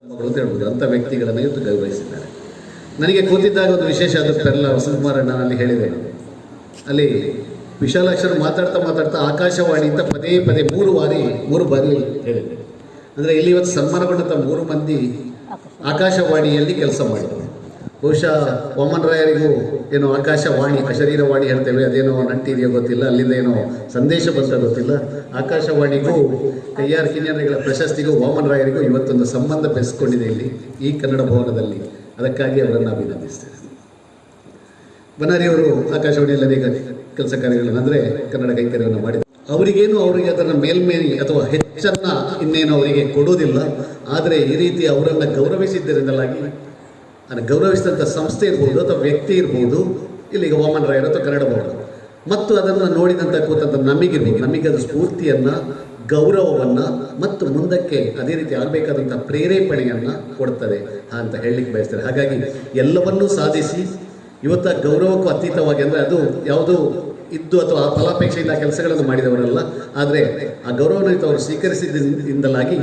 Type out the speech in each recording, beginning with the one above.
ಅಂತ ಹೇಳ್ಬೋದು. ಅಂಥ ವ್ಯಕ್ತಿಗಳನ್ನು ಇವತ್ತು ಗೌರವಿಸಿದ್ದಾರೆ. ನನಗೆ ಕೂತಿದ್ದಾಗ ಒಂದು ವಿಶೇಷ ಅದು ಪೆರ್ಲ ವಸಂತಕುಮಾರ್ ಅಣ್ಣ ಅಲ್ಲಿ ಹೇಳಿದೆ. ಅಲ್ಲಿ ವಿಶಾಲಾಕ್ಷರು ಮಾತಾಡ್ತಾ ಆಕಾಶವಾಣಿ ಅಂತ ಪದೇ ಪದೇ ಮೂರು ಬಾರಿ ಹೇಳಿದೆ. ಅಂದರೆ ಇಲ್ಲಿ ಇವತ್ತು ಸನ್ಮಾನಗೊಂಡಂಥ 3 ಮಂದಿ ಆಕಾಶವಾಣಿಯಲ್ಲಿ ಕೆಲಸ ಮಾಡಿದರು. ಬಹುಶಃ ವಾಮನ್ ರಾಯರಿಗೂ ಏನೋ ಆಕಾಶವಾಣಿ ಅಶರೀರವಾಣಿ ಹೇಳ್ತೇವೆ, ಅದೇನೋ ನಂಟಿದೆಯೋ ಗೊತ್ತಿಲ್ಲ, ಅಲ್ಲಿಂದ ಏನೋ ಸಂದೇಶ ಬಂತ ಗೊತ್ತಿಲ್ಲ. ಆಕಾಶವಾಣಿಗೂ ಕೈಯಾರ್ ಕಿಞ್ಞಣ್ಣಿಗಳ ಪ್ರಶಸ್ತಿಗೂ ವಾಮನ್ ರಾಯರಿಗೂ ಇವತ್ತೊಂದು ಸಂಬಂಧ ಬೆಳೆಸ್ಕೊಂಡಿದೆ ಇಲ್ಲಿ ಈ ಕನ್ನಡ ಭವನದಲ್ಲಿ. ಅದಕ್ಕಾಗಿ ಅವರನ್ನು ಅಭಿನಂದಿಸ್ತೇನೆ. ಬನ್ನಾರಿಯವರು ಆಕಾಶವಾಣಿಯಲ್ಲಿ ಅನೇಕ ಕೆಲಸ ಕಾರ್ಯಗಳನ್ನು ಅಂದರೆ ಕನ್ನಡ ಕೈಂಕರ್ಯವನ್ನು ಮಾಡಿದ್ದಾರೆ. ಅವರಿಗೆ ಅದರ ಮೇಲ್ಮೇಲೆ ಅಥವಾ ಹೆಚ್ಚನ್ನು ಇನ್ನೇನು ಅವರಿಗೆ ಕೊಡುವುದಿಲ್ಲ. ಆದರೆ ಈ ರೀತಿ ಅವರನ್ನು ಗೌರವಿಸಿದ್ದರಿಂದಲಾಗಿ ಗೌರವಿಸಿದಂಥ ಸಂಸ್ಥೆ ಇರ್ಬೋದು ಅಥವಾ ವ್ಯಕ್ತಿ ಇರ್ಬೋದು, ಇಲ್ಲಿಗ ವಾಮನ್ ರಾಯರು ಅಥವಾ ಕನ್ನಡ ಭವನ, ಮತ್ತು ಅದನ್ನು ನೋಡಿದಂಥ ಕೂತಂಥ ನಮಗೆ ಅದು ಸ್ಫೂರ್ತಿಯನ್ನು, ಗೌರವವನ್ನು ಮತ್ತು ಮುಂದಕ್ಕೆ ಅದೇ ರೀತಿ ಆಗಬೇಕಾದಂಥ ಪ್ರೇರೇಪಣೆಯನ್ನು ಕೊಡ್ತದೆ ಅಂತ ಹೇಳಲಿಕ್ಕೆ ಬಯಸ್ತಾರೆ. ಹಾಗಾಗಿ ಎಲ್ಲವನ್ನೂ ಸಾಧಿಸಿ ಇವತ್ತು ಗೌರವಕ್ಕೂ ಅತೀತವಾಗಿ, ಅಂದರೆ ಅದು ಯಾವುದೂ ಇದ್ದು ಅಥವಾ ಫಲಾಪೇಕ್ಷೆಯಿಂದ ಕೆಲಸಗಳನ್ನು ಮಾಡಿದವರಲ್ಲ, ಆದರೆ ಆ ಗೌರವವನ್ನು ಅವರು ಸ್ವೀಕರಿಸಿದ್ದರಿಂದಲಾಗಿ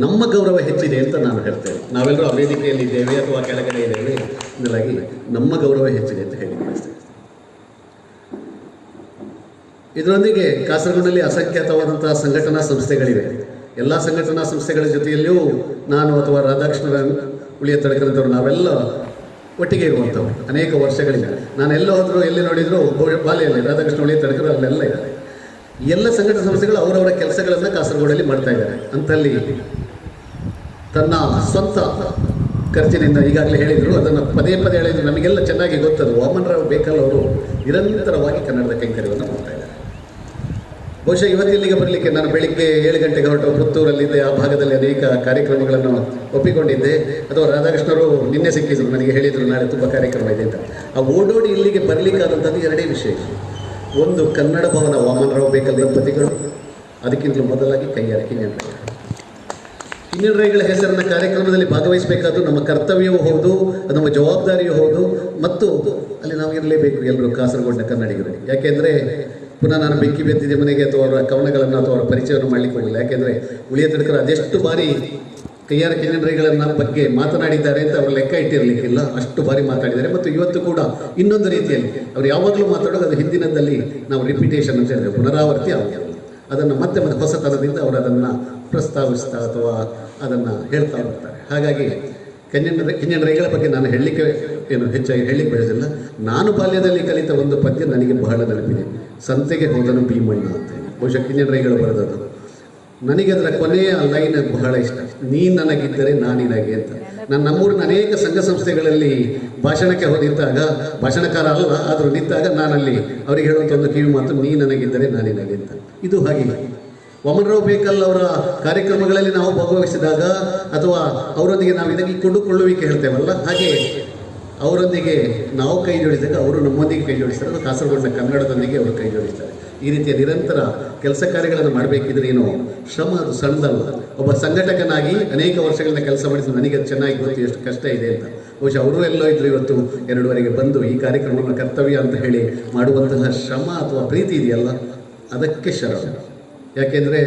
ನಮ್ಮ ಗೌರವ ಹೆಚ್ಚಿದೆ ಅಂತ ನಾನು ಹೇಳ್ತೇನೆ. ನಾವೆಲ್ಲರೂ ಆ ವೇದಿಕೆಯಲ್ಲಿ ಇದ್ದೇವೆ ಅಥವಾ ಕೆಳಗಡೆ ಇದ್ದೇವೆ, ಇದರಿಂದಾಗಿ ನಮ್ಮ ಗೌರವ ಹೆಚ್ಚಿದೆ ಅಂತ ಹೇಳಿ ಬಯಸ್ತೇನೆ. ಇದರೊಂದಿಗೆ ಕಾಸರಗೋಡಿನಲ್ಲಿ ಅಸಂಖ್ಯಾತವಾದಂತಹ ಸಂಘಟನಾ ಸಂಸ್ಥೆಗಳಿವೆ. ಎಲ್ಲ ಸಂಘಟನಾ ಸಂಸ್ಥೆಗಳ ಜೊತೆಯಲ್ಲಿಯೂ ನಾನು ಅಥವಾ ರಾಧಾಕೃಷ್ಣರ ಉಳಿಯ ತಡಕರಂಥವ್ರು ನಾವೆಲ್ಲ ಒಟ್ಟಿಗೆ ಇರುವಂಥವು ಅನೇಕ ವರ್ಷಗಳಿಂದ. ನಾನೆಲ್ಲ ಹೋದರೂ ಎಲ್ಲಿ ನೋಡಿದರೂ ಬಾಲೆಯಲ್ಲಿ ರಾಧಾಕೃಷ್ಣ ಉಳಿಯ ತಡಕರು ಅಲ್ಲೆಲ್ಲ ಇದ್ದಾರೆ. ಎಲ್ಲ ಸಂಘಟನಾ ಸಂಸ್ಥೆಗಳು ಅವರವರ ಕೆಲಸಗಳನ್ನು ಕಾಸರಗೋಡಲ್ಲಿ ಮಾಡ್ತಾ ಇದ್ದಾರೆ. ಅಂಥಲ್ಲಿ ತನ್ನ ಸ್ವಂತ ಖರ್ಚಿನಿಂದ ಈಗಾಗಲೇ ಹೇಳಿದರು, ಅದನ್ನು ಪದೇ ಹೇಳಿದರು. ನಮಗೆಲ್ಲ ಚೆನ್ನಾಗಿ ಗೊತ್ತದು. ವಾಮನ್ ರಾವ್ ಬೇಕಲ್ ಅವರು ನಿರಂತರವಾಗಿ ಕನ್ನಡದ ಕೈಂಕರ್ಯವನ್ನು ಮಾಡ್ತಾ ಇದ್ದಾರೆ. ಬಹುಶಃ ಇವತ್ತಿಲ್ಲಿಗೆ ಬರಲಿಕ್ಕೆ ನಾನು ಬೆಳಿಗ್ಗೆ 7 ಗಂಟೆಗೆ ಹೊರಟು ಪುತ್ತೂರಲ್ಲಿದ್ದೆ. ಆ ಭಾಗದಲ್ಲಿ ಅನೇಕ ಕಾರ್ಯಕ್ರಮಗಳನ್ನು ಒಪ್ಪಿಕೊಂಡಿದ್ದೆ. ಅಥವಾ ರಾಧಾಕೃಷ್ಣರು ನಿನ್ನೆ ಸಿಕ್ಕಿದ್ರು, ನನಗೆ ಹೇಳಿದರು ನಾಳೆ ತುಂಬ ಕಾರ್ಯಕ್ರಮ ಇದೆ ಅಂತ. ಆ ಓಡೋಡಿ ಇಲ್ಲಿಗೆ ಬರಲಿಕ್ಕಾದಂಥದ್ದು 2 ವಿಷಯ. ಒಂದು, ಕನ್ನಡ ಭವನ ವಾಮನ್ ರಾವ್ ಬೇಕಲ್ ದಂಪತಿಗಳು, ಅದಕ್ಕಿಂತಲೂ ಮೊದಲಾಗಿ ಕೈಯಾರ್ ಕಿಞ್ಞಣ್ಣಿಗಳ ಹೆಸರಿನ ಕಾರ್ಯಕ್ರಮದಲ್ಲಿ ಭಾಗವಹಿಸಬೇಕಾದ್ದು ನಮ್ಮ ಕರ್ತವ್ಯವೂ ಹೌದು, ಅದು ನಮ್ಮ ಜವಾಬ್ದಾರಿಯೂ ಹೌದು. ಮತ್ತು ಅಲ್ಲಿ ನಾವು ಇರಲೇಬೇಕು ಎಲ್ಲರೂ ಕಾಸರಗೋಡಿನ ಕನ್ನಡಿಗರು. ಯಾಕೆಂದರೆ ಪುನಃ ನಾನು ಬೆಂಕಿ ಬೆತ್ತಿದೆ ಮನೆಗೆ ಅಥವಾ ಅವರ ಕವನಗಳನ್ನು ಅಥವಾ ಅವರ ಪರಿಚಯವನ್ನು ಮಾಡಲಿಕ್ಕೆ ಹೋಗಿಲ್ಲ. ಯಾಕೆಂದರೆ ಉಳಿಯ ತಡಕರು ಅದೆಷ್ಟು ಬಾರಿ ಕೈಯಾರ್ ಕಿಞ್ಞಣ್ಣಿಗಳನ್ನ ಬಗ್ಗೆ ಮಾತನಾಡಿದ್ದಾರೆ ಅಂತ ಅವರು ಲೆಕ್ಕ ಇಟ್ಟಿರಲಿಕ್ಕಿಲ್ಲ. ಅಷ್ಟು ಬಾರಿ ಮಾತಾಡಿದ್ದಾರೆ. ಮತ್ತು ಇವತ್ತು ಕೂಡ ಇನ್ನೊಂದು ರೀತಿಯಲ್ಲಿ ಅವರು ಯಾವಾಗಲೂ ಮಾತಾಡೋದು ಅದು ಹಿಂದಿನದಲ್ಲಿ ನಾವು ರಿಪಿಟೇಷನ್ ಅಂತ ಹೇಳಿದ್ರೆ ಪುನರಾವರ್ತಿ ಆಗುವುದಿಲ್ಲ. ಅದನ್ನು ಮತ್ತೆ ಹೊಸತನದಿಂದ ಅವರು ಅದನ್ನು ಪ್ರಸ್ತಾವಿಸ್ತಾ ಅಥವಾ ಅದನ್ನು ಹೇಳ್ತಾ ಬರ್ತಾರೆ. ಹಾಗಾಗಿ ಕಿಞ್ಞಣ್ಣಿಗಳ ಬಗ್ಗೆ ನಾನು ಹೇಳಲಿಕ್ಕೆ ಹೆಚ್ಚಾಗಿ ಹೇಳಲಿಕ್ಕೆ ಬಯಸಿಲ್ಲ. ನಾನು ಬಾಲ್ಯದಲ್ಲಿ ಕಲಿತ ಒಂದು ಪದ್ಯ ನನಗೆ ಬಹಳ ನೆನಪಿದೆ. ಸಂತೆಗೆ ಹೋದನು ಭೀಮಣ್ಣ ಅಂತ. ಬಹುಶಃ ಕಿಞ್ಞಣ್ಣಿಗಳು ಬರೆದದ್ದು. ನನಗೆ ಅದರ ಕೊನೆಯ ಲೈನ್ ಬಹಳ ಇಷ್ಟ. ನೀ ನನಗಿದ್ದರೆ ನಾನಿನಗೆ ಅಂತ. ನಾನು ನಮ್ಮೂರಿನ ಅನೇಕ ಸಂಘ ಸಂಸ್ಥೆಗಳಲ್ಲಿ ಭಾಷಣಕ್ಕೆ ಹೋಗಿದ್ದಾಗ, ಭಾಷಣಕಾರ ಅಲ್ಲ ಆದರೂ ನಿಂತಾಗ ನಾನಲ್ಲಿ ಅವರಿಗೆ ಹೇಳುವಂಥ ಒಂದು ಕಿವಿ ಮಾತು, ನೀ ನನಗಿದ್ದರೆ ನಾನಿನಗೆ ಅಂತ. ಇದು ಹಾಗೆ ವಾಮನ್ ರಾವ್ ಬೇಕಲ್ ಅವರ ಕಾರ್ಯಕ್ರಮಗಳಲ್ಲಿ ನಾವು ಭಾಗವಹಿಸಿದಾಗ ಅಥವಾ ಅವರೊಂದಿಗೆ ನಾವು ಇದಕ್ಕೆ ಕೊಂಡುಕೊಳ್ಳುವಿಕೆ ಹೇಳ್ತೇವಲ್ಲ, ಹಾಗೆ ಅವರೊಂದಿಗೆ ನಾವು ಕೈ ಜೋಡಿಸಿದಾಗ ಅವರು ನಮ್ಮೊಂದಿಗೆ ಕೈ ಜೋಡಿಸ್ತಾರೆ. ಅದು ಕಾಸರಗೋಡಿನ ಕನ್ನಡದೊಂದಿಗೆ ಅವರು ಕೈ ಜೋಡಿಸ್ತಾರೆ. ಈ ರೀತಿಯ ನಿರಂತರ ಕೆಲಸ ಕಾರ್ಯಗಳನ್ನು ಮಾಡಬೇಕಿದ್ರೆ ಏನು ಶ್ರಮ, ಅದು ಸಣ್ಣದಲ್ಲ. ಒಬ್ಬ ಸಂಘಟಕನಾಗಿ ಅನೇಕ ವರ್ಷಗಳಿಂದ ಕೆಲಸ ಮಾಡಿದ್ದು ನನಗೆ ಚೆನ್ನಾಗಿ ಗೊತ್ತು ಎಷ್ಟು ಕಷ್ಟ ಇದೆ ಅಂತ. ಬಹುಶಃ ಅವರು ಎಲ್ಲೋ ಇದ್ರು ಇವತ್ತು 2ವರೆಗೆ ಬಂದು ಈ ಕಾರ್ಯಕ್ರಮವನ್ನು ಕರ್ತವ್ಯ ಅಂತ ಹೇಳಿ ಮಾಡುವಂತಹ ಶ್ರಮ ಅಥವಾ ಪ್ರೀತಿ ಇದೆಯಲ್ಲ, ಅದಕ್ಕೆ ಶರಣ. ಯಾಕೆಂದರೆ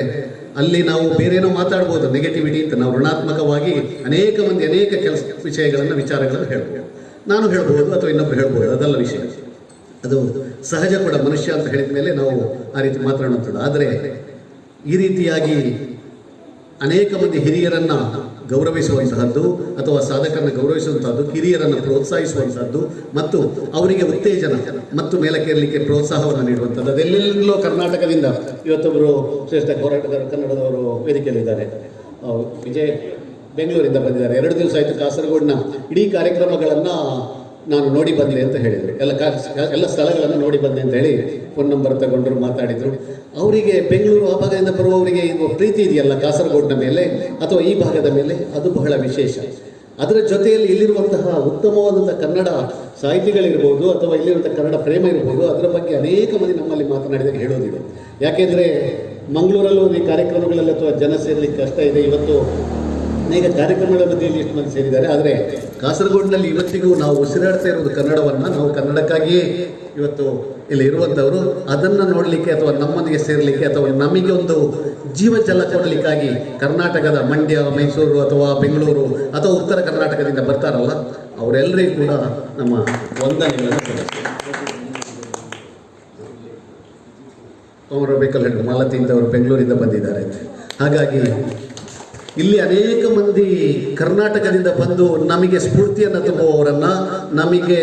ಅಲ್ಲಿ ನಾವು ಬೇರೇನೋ ಮಾತಾಡ್ಬೋದು, ನೆಗೆಟಿವಿಟಿ ಅಂತ. ನಾವು ಋಣಾತ್ಮಕವಾಗಿ ಅನೇಕ ಮಂದಿ ಅನೇಕ ವಿಚಾರಗಳನ್ನು ಹೇಳ್ಬೋದು. ನಾನು ಹೇಳ್ಬೋದು ಅಥವಾ ಇನ್ನೊಬ್ರು ಹೇಳ್ಬೋದು, ಅದಲ್ಲ ವಿಷಯ. ಅದು ಸಹಜ ಕೂಡ, ಮನುಷ್ಯ ಅಂತ ಹೇಳಿದ ಮೇಲೆ ನಾವು ಆ ರೀತಿ ಮಾತನಾಡುವಂಥದ್ದು. ಆದರೆ ಈ ರೀತಿಯಾಗಿ ಅನೇಕ ಮಂದಿ ಹಿರಿಯರನ್ನು ಗೌರವಿಸುವಂತಹದ್ದು ಅಥವಾ ಸಾಧಕರನ್ನು ಗೌರವಿಸುವಂತಹದ್ದು, ಕಿರಿಯರನ್ನು ಪ್ರೋತ್ಸಾಹಿಸುವಂತಹದ್ದು ಮತ್ತು ಅವರಿಗೆ ಉತ್ತೇಜನ ಮತ್ತು ಮೇಲಕ್ಕೇರಲಿಕ್ಕೆ ಪ್ರೋತ್ಸಾಹವನ್ನು ನೀಡುವಂಥದ್ದು, ಅದೆಲ್ಲೆಲ್ಲೋ ಕರ್ನಾಟಕದಿಂದ ಇವತ್ತೊಬ್ಬರು ಶ್ರೇಷ್ಠ ಹೋರಾಟಗಾರ ಕನ್ನಡದವರು ವೇದಿಕೆಯಲ್ಲಿದ್ದಾರೆ. ವಿಜಯ್ ಬೆಂಗಳೂರಿಂದ ಬಂದಿದ್ದಾರೆ. 2 ದಿವಸ ಆಯಿತು ಕಾಸರಗೋಡಿನ ಇಡೀ ಕಾರ್ಯಕ್ರಮಗಳನ್ನು ನಾನು ನೋಡಿ ಬಂದೆ ಅಂತ ಹೇಳಿದರು. ಎಲ್ಲ ಸ್ಥಳಗಳನ್ನು ನೋಡಿ ಬಂದೆ ಅಂತ ಹೇಳಿ ಫೋನ್ ನಂಬರ್ ತಗೊಂಡರು, ಮಾತಾಡಿದರು. ಅವರಿಗೆ ಬೆಂಗಳೂರು ಆ ಭಾಗದಿಂದ ಬರುವವರಿಗೆ ಇದು ಪ್ರೀತಿ ಇದೆಯಲ್ಲ ಕಾಸರಗೋಡಿನ ಮೇಲೆ ಅಥವಾ ಈ ಭಾಗದ ಮೇಲೆ, ಅದು ಬಹಳ ವಿಶೇಷ. ಅದರ ಜೊತೆಯಲ್ಲಿ ಇಲ್ಲಿರುವಂತಹ ಉತ್ತಮವಾದಂಥ ಕನ್ನಡ ಸಾಹಿತಿಗಳಿರ್ಬೋದು ಅಥವಾ ಇಲ್ಲಿರುವಂಥ ಕನ್ನಡ ಪ್ರೇಮ ಇರ್ಬೋದು, ಅದರ ಬಗ್ಗೆ ಅನೇಕ ಮಂದಿ ನಮ್ಮಲ್ಲಿ ಮಾತನಾಡಿದಾಗ ಹೇಳೋದಿದೆ. ಯಾಕೆಂದರೆ ಮಂಗಳೂರಲ್ಲೂ ಈ ಕಾರ್ಯಕ್ರಮಗಳಲ್ಲಿ ಅಥವಾ ಜನ ಸೇರಲಿಕ್ಕೆ ಕಷ್ಟ ಇದೆ. ಇವತ್ತು ಅನೇಕ ಕಾರ್ಯಕ್ರಮಗಳ ಮಧ್ಯೆಯಲ್ಲಿ ಎಷ್ಟು ಮಂದಿ ಸೇರಿದ್ದಾರೆ. ಆದರೆ ಕಾಸರಗೋಡಿನಲ್ಲಿ ಇವತ್ತಿಗೂ ನಾವು ಉಸಿರಾಡ್ತಾ ಇರೋದು ಕನ್ನಡವನ್ನು. ನಾವು ಕನ್ನಡಕ್ಕಾಗಿಯೇ ಇವತ್ತು ಇಲ್ಲಿ ಇರುವಂಥವರು. ಅದನ್ನು ನೋಡಲಿಕ್ಕೆ ಅಥವಾ ನಮ್ಮೊಂದಿಗೆ ಸೇರಲಿಕ್ಕೆ ಅಥವಾ ನಮಗೆ ಒಂದು ಜೀವಜಲ ಕೊಡಲಿಕ್ಕಾಗಿ ಕರ್ನಾಟಕದ ಮಂಡ್ಯ, ಮೈಸೂರು ಅಥವಾ ಬೆಂಗಳೂರು ಅಥವಾ ಉತ್ತರ ಕರ್ನಾಟಕದಿಂದ ಬರ್ತಾರಲ್ಲ, ಅವರೆಲ್ಲರಿಗೂ ಕೂಡ ನಮ್ಮ ವಂದನೆಗಳನ್ನು ಸಲ್ಲಿಸ್ತೀವಿ. ಅವರು ಬೇಕಲ್ಲ ಹೇಳಿ, ಮಾಲತಿಯಿಂದ ಅವರು ಬೆಂಗಳೂರಿಂದ ಬಂದಿದ್ದಾರೆ. ಹಾಗಾಗಿ ಇಲ್ಲಿ ಅನೇಕ ಮಂದಿ ಕರ್ನಾಟಕದಿಂದ ಬಂದು ನಮಗೆ ಸ್ಫೂರ್ತಿಯನ್ನು ತುಂಬುವವರನ್ನು, ನಮಗೆ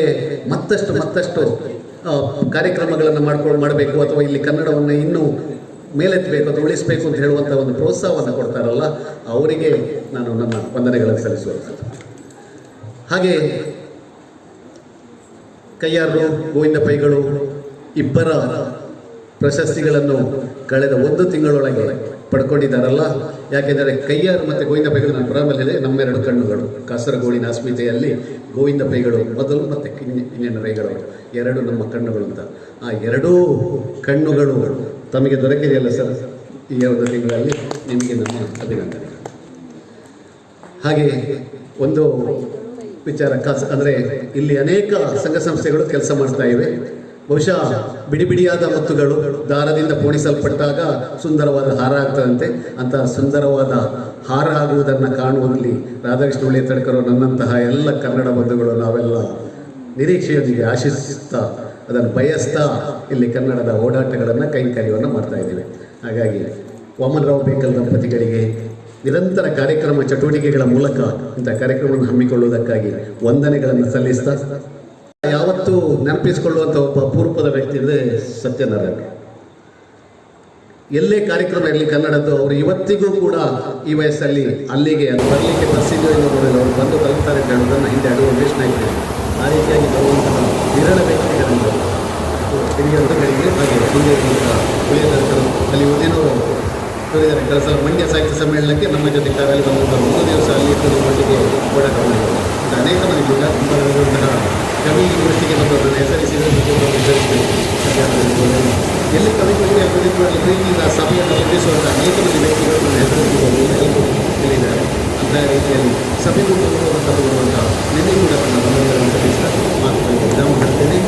ಮತ್ತಷ್ಟು ಕಾರ್ಯಕ್ರಮಗಳನ್ನು ಮಾಡಬೇಕು ಅಥವಾ ಇಲ್ಲಿ ಕನ್ನಡವನ್ನು ಇನ್ನೂ ಮೇಲೆತ್ತಬೇಕು ಅಥವಾ ಉಳಿಸಬೇಕು ಅಂತ ಹೇಳುವಂಥ ಒಂದು ಪ್ರೋತ್ಸಾಹವನ್ನು ಕೊಡ್ತಾರಲ್ಲ, ಅವರಿಗೆ ನಾನು ನನ್ನ ವಂದನೆಗಳನ್ನು ಸಲ್ಲಿಸುವಂಥದ್ದು. ಹಾಗೆ ಕಯ್ಯಾರರು, ಗೋವಿಂದ ಪೈಗಳು ಇಬ್ಬರ ಪ್ರಶಸ್ತಿಗಳನ್ನು ಕಳೆದ 1 ತಿಂಗಳೊಳಗೆ ಪಡ್ಕೊಂಡಿದ್ದಾರಲ್ಲ. ಯಾಕೆಂದರೆ ಕಯ್ಯಾರು ಮತ್ತು ಗೋವಿಂದ ಪೈಗಳು ನಾನು ಪ್ರಾರಂಭದಲ್ಲಿ ನಮ್ಮೆರಡು ಕಣ್ಣುಗಳು, ಕಾಸರಗೋಡಿನ ಅಸ್ಮಿತೆಯಲ್ಲಿ ಗೋವಿಂದ ಪೈಗಳು ಮೊದಲು ಮತ್ತು ಇನ್ನೇನು ರೈಗಳು ಎರಡು ನಮ್ಮ ಕಣ್ಣುಗಳು ಅಂತ. ಆ ಎರಡೂ ಕಣ್ಣುಗಳು ತಮಗೆ ದೊರಕಿದೆಯಲ್ಲ ಸರ್ ಈ 1 ತಿಂಗಳಲ್ಲಿ, ನಿಮಗೆ ನಮ್ಮ ಅಭಿನಂದನೆ. ಹಾಗೆ ಒಂದು ವಿಚಾರ ಅಂದರೆ ಇಲ್ಲಿ ಅನೇಕ ಸಂಘ ಸಂಸ್ಥೆಗಳು ಕೆಲಸ ಮಾಡ್ತಾ ಇವೆ. ಬಹುಶಃ ಬಿಡಿಬಿಡಿಯಾದ ಮುತ್ತುಗಳು ದಾರದಿಂದ ಪೋಣಿಸಲ್ಪಟ್ಟಾಗ ಸುಂದರವಾದ ಹಾರ ಆಗ್ತದಂತೆ. ಅಂತಹ ಸುಂದರವಾದ ಹಾರ ಆಗುವುದನ್ನು ಕಾಣುವಲ್ಲಿ ರಾಧಾಕೃಷ್ಣ ಹುಳ್ಳಿ ತಡಕರು ನನ್ನಂತಹ ಎಲ್ಲ ಕನ್ನಡ ಬಂಧುಗಳು ನಾವೆಲ್ಲ ನಿರೀಕ್ಷೆಯೊಂದಿಗೆ ಆಶಿಸ್ತಾ, ಅದನ್ನು ಬಯಸ್ತಾ ಇಲ್ಲಿ ಕನ್ನಡದ ಓಡಾಟಗಳನ್ನು ಕೈಂಕರ್ಯವನ್ನು ಮಾಡ್ತಾ ಇದ್ದೇವೆ. ಹಾಗಾಗಿ ವಾಮನರಾವ್ ಬೇಕಲ್ ದಂಪತಿಗಳಿಗೆ ನಿರಂತರ ಕಾರ್ಯಕ್ರಮ ಚಟುವಟಿಕೆಗಳ ಮೂಲಕ ಇಂಥ ಕಾರ್ಯಕ್ರಮವನ್ನು ಹಮ್ಮಿಕೊಳ್ಳುವುದಕ್ಕಾಗಿ ವಂದನೆಗಳನ್ನು ಸಲ್ಲಿಸ್ತಾ, ಯಾವತ್ತೂ ನೆನಪಿಸಿಕೊಳ್ಳುವಂಥ ಒಬ್ಬ ಅಪರೂಪದ ವ್ಯಕ್ತಿ ಅಂದರೆ ಸತ್ಯನಾರಾಯಣ. ಎಲ್ಲೇ ಕಾರ್ಯಕ್ರಮ ಇರಲಿ ಕನ್ನಡದ್ದು, ಅವರು ಇವತ್ತಿಗೂ ಕೂಡ ಈ ವಯಸ್ಸಲ್ಲಿ ಅಲ್ಲಿಗೆ ಅದು ಬರಲಿಕ್ಕೆ ಬಸ್ಸಿದೆಯೋ ಇಲ್ಲ ನೋಡಿಲ್ಲ, ಅವರು ಬಂದು ತಲುಪ್ತಾರೆ ಅಂತ ಹೇಳೋದನ್ನು ಹಿಂದೆ ಅಡ್ವರ್ಟೈಸ್ ಇದ್ದೇವೆ. ಆ ರೀತಿಯಾಗಿ ಬರುವಂತಹ ವಿರಳ ವ್ಯಕ್ತಿಗಳಿಂದ ಹಿರಿಯರಿಗೆ ಹಾಗೆ ಮುಂದೆ ಉಳಿಯದರ್ಶರು ಅಲ್ಲಿ ಉದಯನವರು ಹೇಳಿದ್ದಾರೆ ಕೆಲಸ ಮಂಡ್ಯ ಸಾಹಿತ್ಯ ಸಮ್ಮೇಳನಕ್ಕೆ ನಮ್ಮ ಜೊತೆ ಕಾರಲ್ಲಿ ಬಂದಂಥ 1 ದಿವಸ ಅಲ್ಲಿ ಒಟ್ಟಿಗೆ ಓಡಾಟ ಮಾಡಿದ್ದಾರೆ. ಅನೇಕ ಮಂದಿ ತುಂಬ ಕವಿ ಗೋಷ್ಠಿಗೆ ಬಂದವರನ್ನು ಹೆಸರಿಸಿದರೆ ಎಲ್ಲಿ ಕವಿಗಳಿಗೆ ಕುರಿತುಗಳಲ್ಲಿ ಪ್ರೀತಿಯಿಂದ ಸಭೆಯನ್ನು ನಡೆಸುವಂಥ ಅನೇಕ ಮಂದಿ ವ್ಯಕ್ತಿಗಳು ಹೆಸರಿಸಿದ್ದಾರೆ ಹೇಳಿದ್ದಾರೆ. ಅಂತಹ ರೀತಿಯಲ್ಲಿ ಸಭೆಗೂ ಬರುವಂಥ ನಿನ್ನೆ ಕೂಡ ನನ್ನ ಮಾತುಗಳನ್ನು ಮಾತುಗಳಿಗೆ ವಿರಾಮ ಮಾಡ್ತೇನೆ.